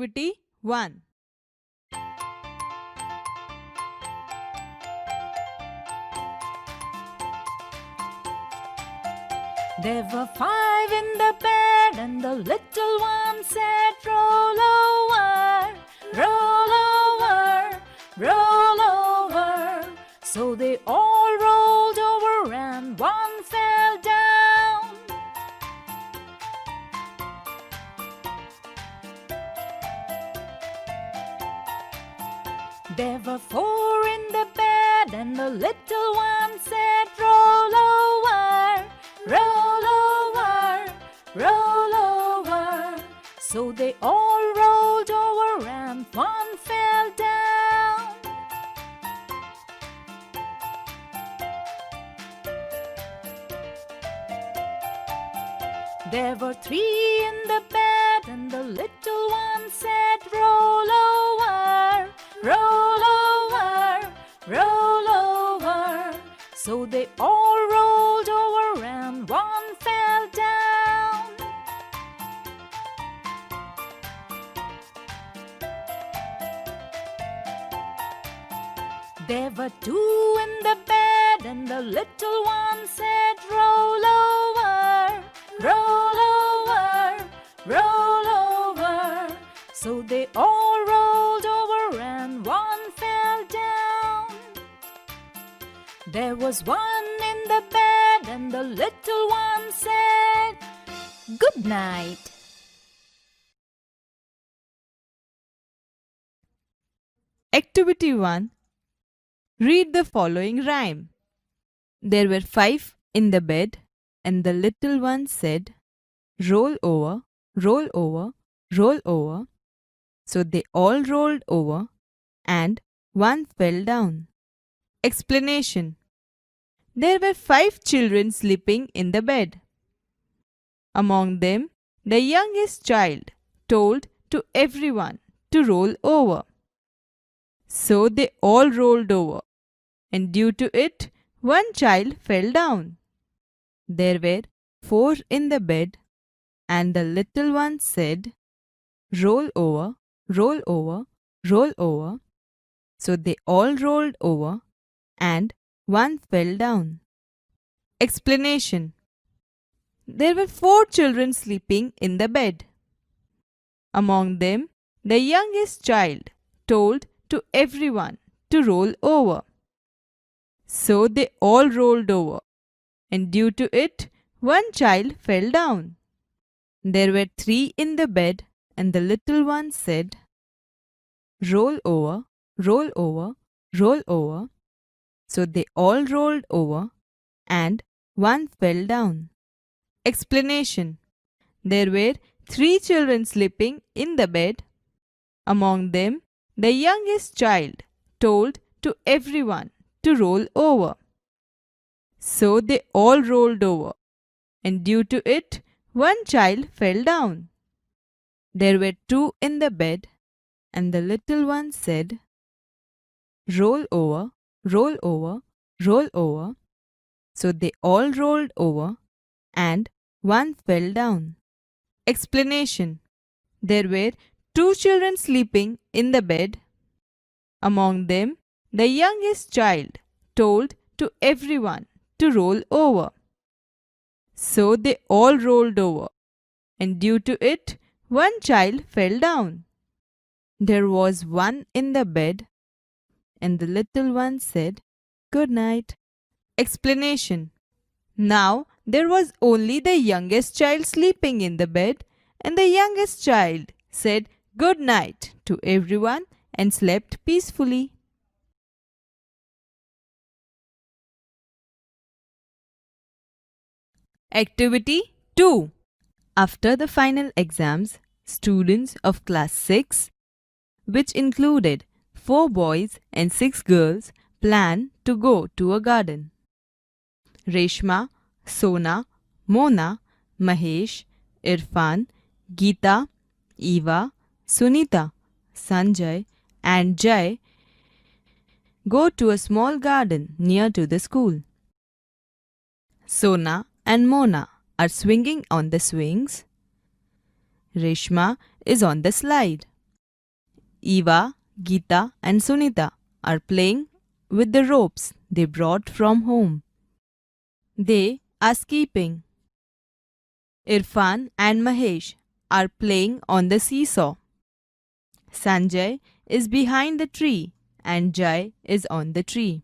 Activity 1. There were 5 in the bed, and the little one said, "Roll over, roll over, roll over." So they all rolled over, and one fell down. There were 4 in the bed, and the little one said, "Roll over, roll over, roll over." So they all rolled over, and one fell down. There were 3 in the bed, and the little one said, "Roll over, roll over, roll over." So they all rolled over, and one fell down. There were 2 in the bed, and the little one said, "Roll over, roll over, roll over." So they all rolled over, and one fell down. There was 1 in the bed, and the little one said, "Good night." Activity 1. Read the following rhyme. There were 5 in the bed, and the little one said, "Roll over, roll over, roll over." So they all rolled over, and one fell down. Explanation. There were 5 children sleeping in the bed. Among them, the youngest child told to everyone to roll over. So they all rolled over, and due to it, one child fell down. There were 4 in the bed, and the little one said, "Roll over, roll over, roll over." So they all rolled over, and one fell down. Explanation. There were 4 children sleeping in the bed. Among them, the youngest child told to everyone to roll over. So they all rolled over, and due to it, one child fell down. There were 3 in the bed, and the little one said, "Roll over, roll over, roll over." So they all rolled over, and one fell down. Explanation. There were 3 children sleeping in the bed. Among them, the youngest child told to everyone to roll over. So they all rolled over, and due to it, one child fell down. There were 2 in the bed, and the little one said, "Roll over, roll over, roll over." So they all rolled over, and one fell down. Explanation. There were 2 children sleeping in the bed. Among them, the youngest child told to everyone to roll over. So they all rolled over, and due to it, one child fell down. There was 1 in the bed, and the little one said, "Good night." Explanation. Now there was only the youngest child sleeping in the bed, and the youngest child said good night to everyone and slept peacefully. Activity 2. After the final exams, students of class 6, which included 4 boys and 6 girls, planned to go to a garden. Reshma, Sona, Mona, Mahesh, Irfan, Geeta, Eva, Sunita, Sanjay, and Jay go to a small garden near to the school. Sona and Mona are swinging on the swings. Reshma is on the slide. Eva, Geeta, and Sunita are playing with the ropes they brought from home. They are skipping. Irfan and Mahesh are playing on the seesaw. Sanjay is behind the tree and Jai is on the tree.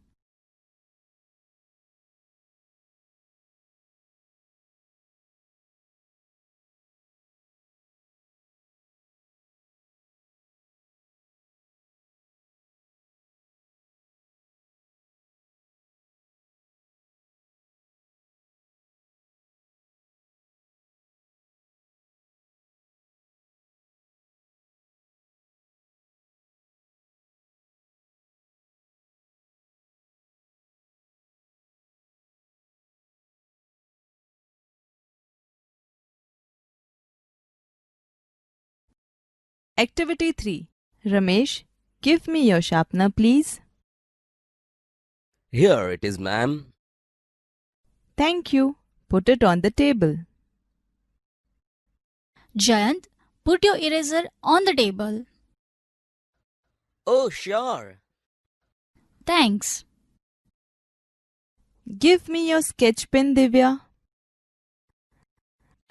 Activity 3. Ramesh, give me your sharpener, please. Here it is, ma'am. Thank you. Put it on the table. Jayant, put your eraser on the table. Oh, sure. Thanks. Give me your sketch pen, Divya.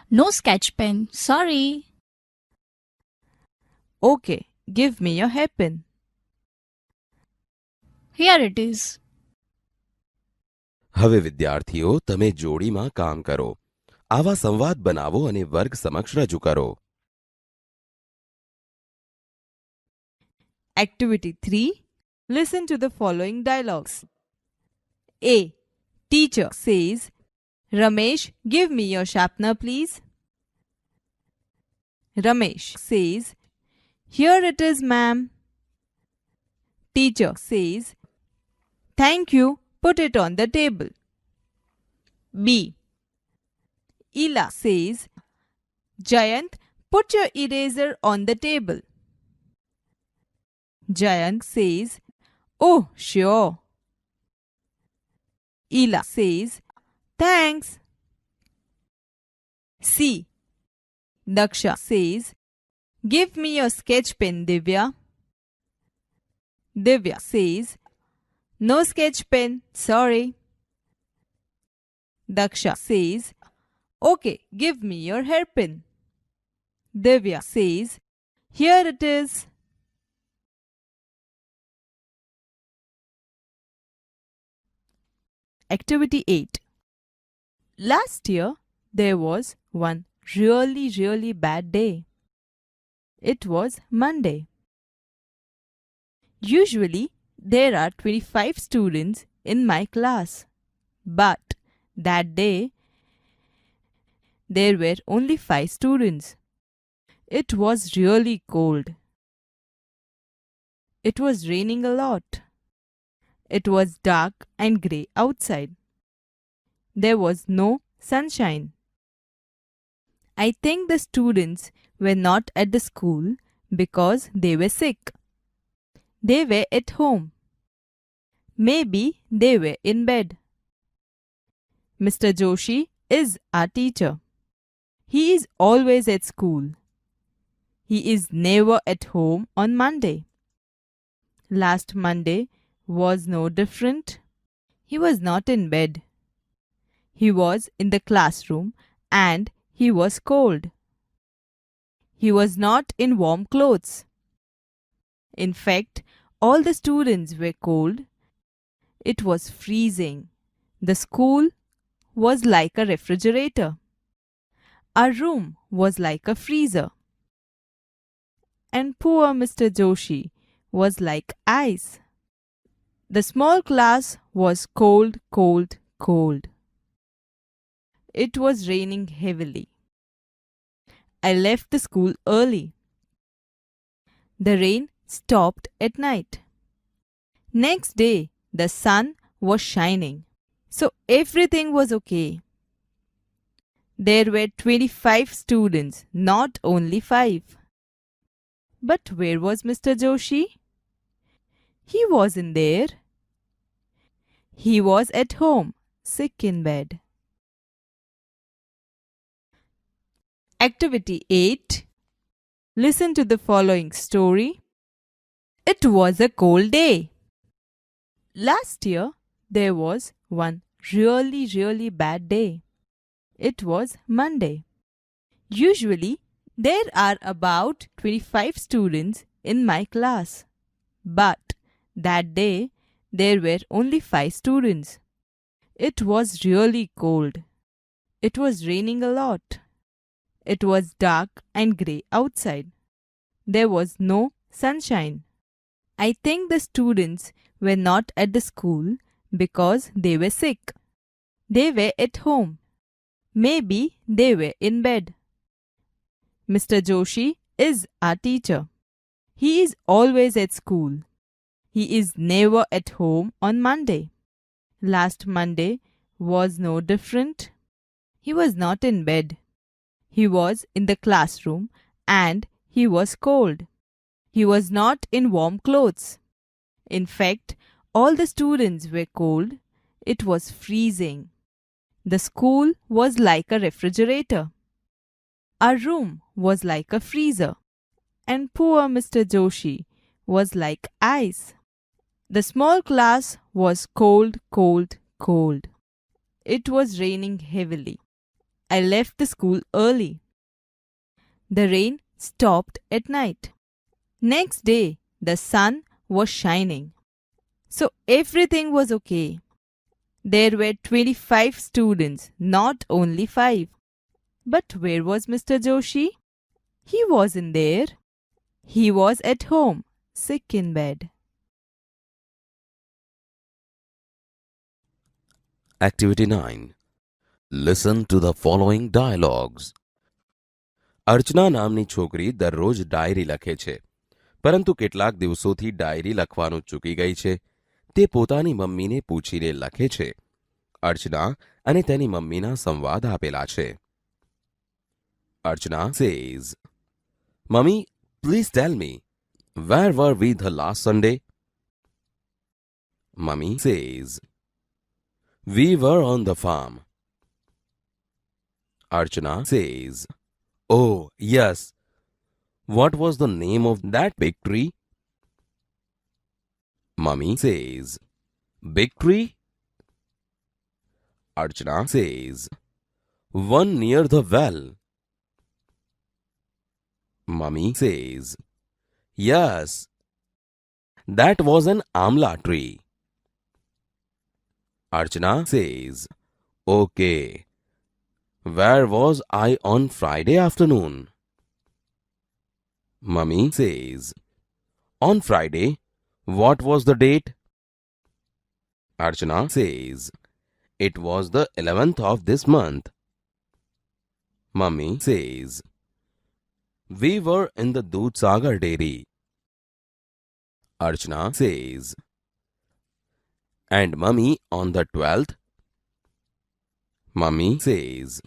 No sketch pen, sorry. Okay, give me your hairpin. Here it is. હવે વિદ્યાર્થીઓ તમે જોડીમાં કામ કરો. આવા સંવાદ બનાવો અને વર્ગ સમક્ષ રજૂ કરો. Activity 3. Listen to the following dialogues. A. Teacher says, Ramesh, give me your sharpener, please. Ramesh says, Here it is, ma'am. Teacher says, Thank you. Put it on the table. B. Ela says, Jayant, put your eraser on the table. Jayant says, Oh, sure. Ela says, Thanks. C. Daksha says, Give me your sketch pen, Divya. Divya says, No sketch pen, sorry. Daksha says, Okay, give me your hairpin. Divya says, Here it is. Activity 8. Last year, there was one really bad day. It was Monday. Usually, there are 25 students in my class. But that day, there were only 5 students. It was really cold. It was raining a lot. It was dark and grey outside. There was no sunshine. I think the students were not at the school because they were sick. They were at home. Maybe they were in bed. Mr. Joshi is our teacher. He is always at school. He is never at home on Monday. Last Monday was no different. He was not in bed. He was in the classroom and he was cold. He was not in warm clothes. In fact, all the students were cold. It was freezing. The school was like a refrigerator. Our room was like a freezer. And poor Mr. Joshi was like ice. The small class was cold. It was raining heavily. I left the school early. The rain stopped at night. Next day, the sun was shining. So everything was okay. There were 25 students, not only 5. But where was Mr. Joshi? He wasn't there. He was at home, sick in bed. Activity 8. Listen to the following story. It was a cold day. Last year, there was one really bad day. It was Monday. Usually, there are about 25 students in my class. But that day, there were only 5 students. It was really cold. It was raining a lot. It was dark and grey outside. There was no sunshine. I think the students were not at the school because they were sick. They were at home. Maybe they were in bed. Mr. Joshi is our teacher. He is always at school. He is never at home on Monday. Last Monday was no different. He was not in bed. He was in the classroom and he was cold. He was not in warm clothes. In fact, all the students were cold. It was freezing. The school was like a refrigerator. Our room was like a freezer. And poor Mr. Joshi was like ice. The small class was cold. It was raining heavily. I left the school early. The rain stopped at night. Next day, the sun was shining. So everything was okay. There were 25 students, not only 5. But where was Mr. Joshi? He wasn't there. He was at home, sick in bed. Activity 9. Listen to the following dialogues. અર્ચના નામની છોકરી દરરોજ diary લખે છે, પરંતુ કેટલાક દિવસોથી diary લખવાનું ચૂકી ગઈ છે. તે પોતાની મમ્મીને પૂછીને લખે છે. અર્ચના અને તેની મમ્મીના સંવાદ આપેલા છે. અર્ચના says, "Mummy, please tell me, where were we the last Sunday?" Mummy says, "We were on the farm." Archana says, "Oh, yes. What was the name of that big tree?" Mummy says, "Big tree?" Archana says, "One near the well." Mummy says, "Yes. That was an amla tree." Archana says, "Okay. Where was I on Friday afternoon?" Mummy says, "On Friday, what was the date?" Archana says, "It was the 11th of this month." Mummy says, "We were in the Dudhsagar dairy." Archana says, "And Mummy on the 12th?" Mummy says,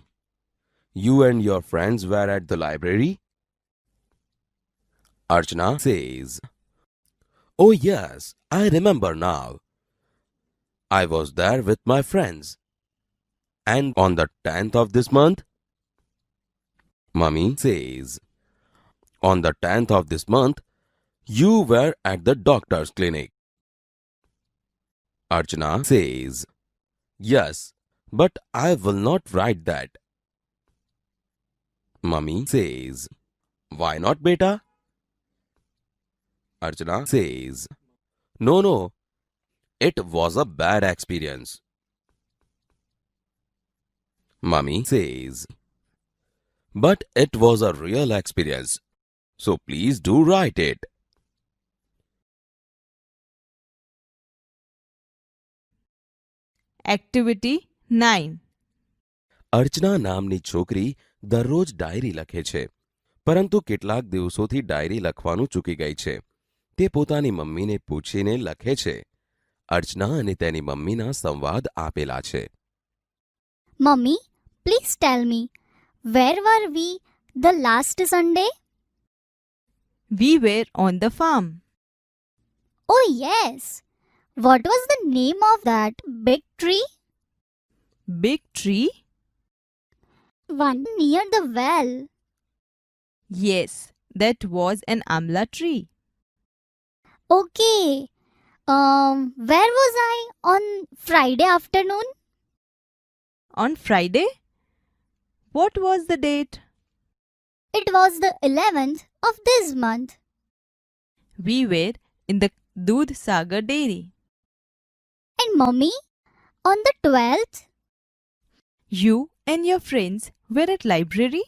"You and your friends were at the library?" Archana says, "Oh yes, I remember now. I was there with my friends." "And on the 10th of this month?" Mummy says, "On the 10th of this month, you were at the doctor's clinic." Archana says, "Yes, but I will not write that." Mummy says, "Why not, beta?" Archana says, No, it was a bad experience." Mummy says, "But it was a real experience, so please do write it." Activity 9. અર્ચના નામની છોકરી દરરોજ diary લખે છે, પરંતુ કેટલાક દિવસોથી diary લખવાનું ચૂકી ગઈ છે. તે પોતાની મમ્મીને પૂછીને લખે છે. અર્ચના અને તેની મમ્મીના સંવાદ આપેલા છે. Mummy, please tell me, where were we the last Sunday? We were on the farm. Oh, yes. What was the name of that big tree? Big tree? One near the well. Yes, that was an amla tree. Okay. Where was I on Friday afternoon? On Friday? What was the date? It was the 11th of this month. We were in the Doodh Sagar dairy. And Mummy, on the 12th? You and your friends were at library?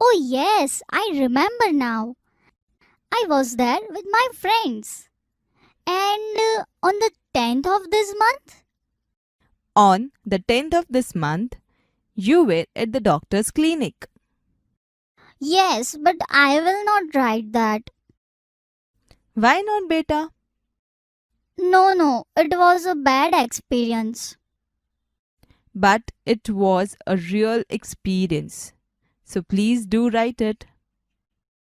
Oh yes, I remember now. I was there with my friends. And on the 10th of this month? On the 10th of this month, you were at the doctor's clinic. Yes, but I will not write that. Why not, beta? No, it was a bad experience. But it was a real experience. So please do write it.